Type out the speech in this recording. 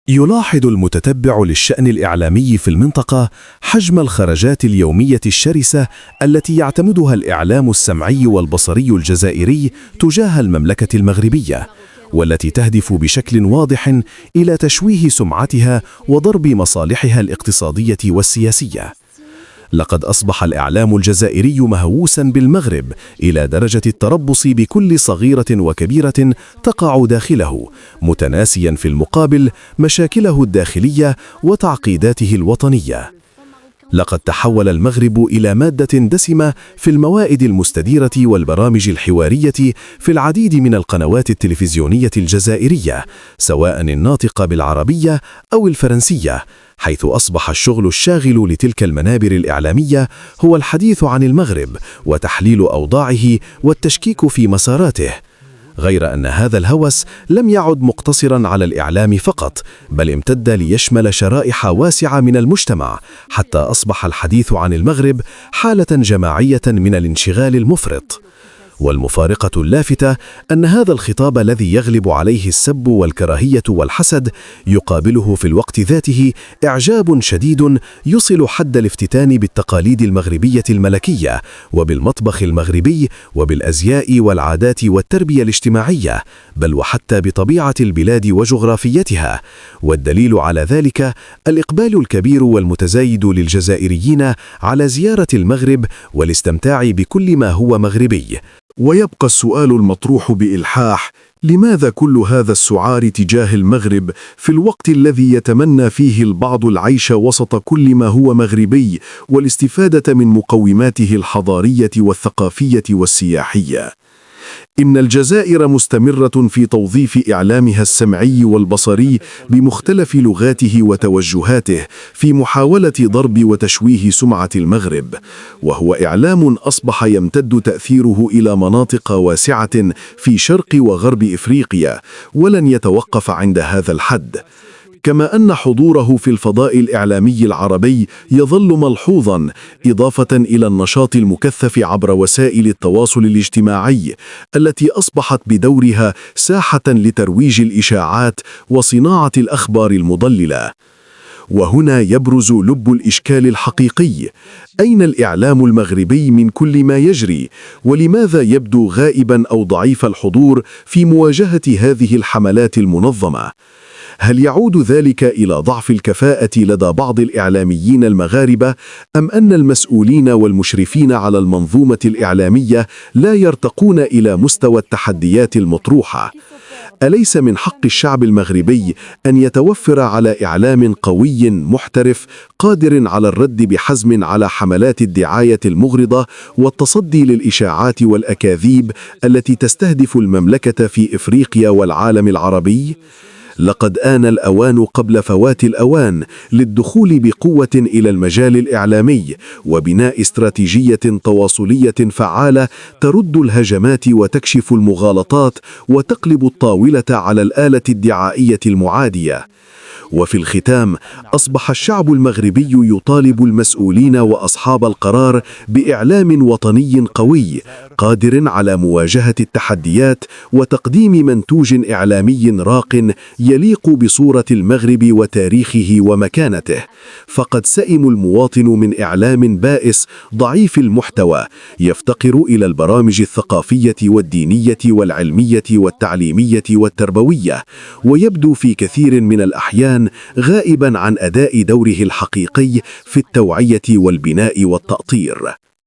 يلاحظ المتتبع للشأن الإعلامي في المنطقة حجم الخرجات اليومية الشرسة التي يعتمدها الإعلام السمعي والبصري الجزائري تجاه المملكة المغربية، والتي تهدف بشكل واضح إلى تشويه سمعتها وضرب مصالحها الاقتصادية والسياسية. لقد أصبح الإعلام الجزائري مهووساً بالمغرب إلى درجة التربص بكل صغيرة وكبيرة تقع داخله، متناسياً في المقابل مشاكله الداخلية وتعقيداته الوطنية. لقد تحول المغرب إلى مادة دسمة في الموائد المستديرة والبرامج الحوارية في العديد من القنوات التلفزيونية الجزائرية، سواء الناطقة بالعربية أو الفرنسية، حيث أصبح الشغل الشاغل لتلك المنابر الإعلامية هو الحديث عن المغرب وتحليل أوضاعه والتشكيك في مساراته. غير أن هذا الهوس لم يعد مقتصراً على الإعلام فقط، بل امتد ليشمل شرائح واسعة من المجتمع، حتى أصبح الحديث عن المغرب حالة جماعية من الانشغال المفرط. والمفارقة اللافتة أن هذا الخطاب الذي يغلب عليه السب والكراهية والحسد يقابله في الوقت ذاته إعجاب شديد يصل حد الافتتان بالتقاليد المغربية الملكية وبالمطبخ المغربي وبالأزياء والعادات والتربية الاجتماعية، بل وحتى بطبيعة البلاد وجغرافيتها. والدليل على ذلك الإقبال الكبير والمتزايد للجزائريين على زيارة المغرب والاستمتاع بكل ما هو مغربي. ويبقى السؤال المطروح بإلحاح: لماذا كل هذا السعار تجاه المغرب في الوقت الذي يتمنى فيه البعض العيش وسط كل ما هو مغربي والاستفادة من مقوماته الحضارية والثقافية والسياحية؟ إن الجزائر مستمرة في توظيف إعلامها السمعي والبصري بمختلف لغاته وتوجهاته في محاولة ضرب وتشويه سمعة المغرب، وهو إعلام أصبح يمتد تأثيره إلى مناطق واسعة في شرق وغرب إفريقيا، ولن يتوقف عند هذا الحد. كما أن حضوره في الفضاء الإعلامي العربي يظل ملحوظاً، إضافة إلى النشاط المكثف عبر وسائل التواصل الاجتماعي التي أصبحت بدورها ساحة لترويج الإشاعات وصناعة الأخبار المضللة. وهنا يبرز لب الإشكال الحقيقي: أين الإعلام المغربي من كل ما يجري؟ ولماذا يبدو غائباً أو ضعيف الحضور في مواجهة هذه الحملات المنظمة؟ هل يعود ذلك إلى ضعف الكفاءة لدى بعض الإعلاميين المغاربة، أم أن المسؤولين والمشرفين على المنظومة الإعلامية لا يرتقون إلى مستوى التحديات المطروحة؟ أليس من حق الشعب المغربي أن يتوفر على إعلام قوي محترف قادر على الرد بحزم على حملات الدعاية المغرضة والتصدي للإشاعات والأكاذيب التي تستهدف المملكة في إفريقيا والعالم العربي؟ لقد آن الأوان قبل فوات الأوان للدخول بقوة إلى المجال الإعلامي وبناء استراتيجية تواصلية فعالة ترد الهجمات وتكشف المغالطات وتقلب الطاولة على الآلة الدعائية المعادية. وفي الختام، أصبح الشعب المغربي يطالب المسؤولين وأصحاب القرار بإعلام وطني قوي قادر على مواجهة التحديات وتقديم منتوج إعلامي راق يليق بصورة المغرب وتاريخه ومكانته. فقد سئم المواطن من إعلام بائس ضعيف المحتوى يفتقر إلى البرامج الثقافية والدينية والعلمية والتعليمية والتربوية، ويبدو في كثير من الأحيان غائباً عن أداء دوره الحقيقي في التوعية والبناء والتأطير.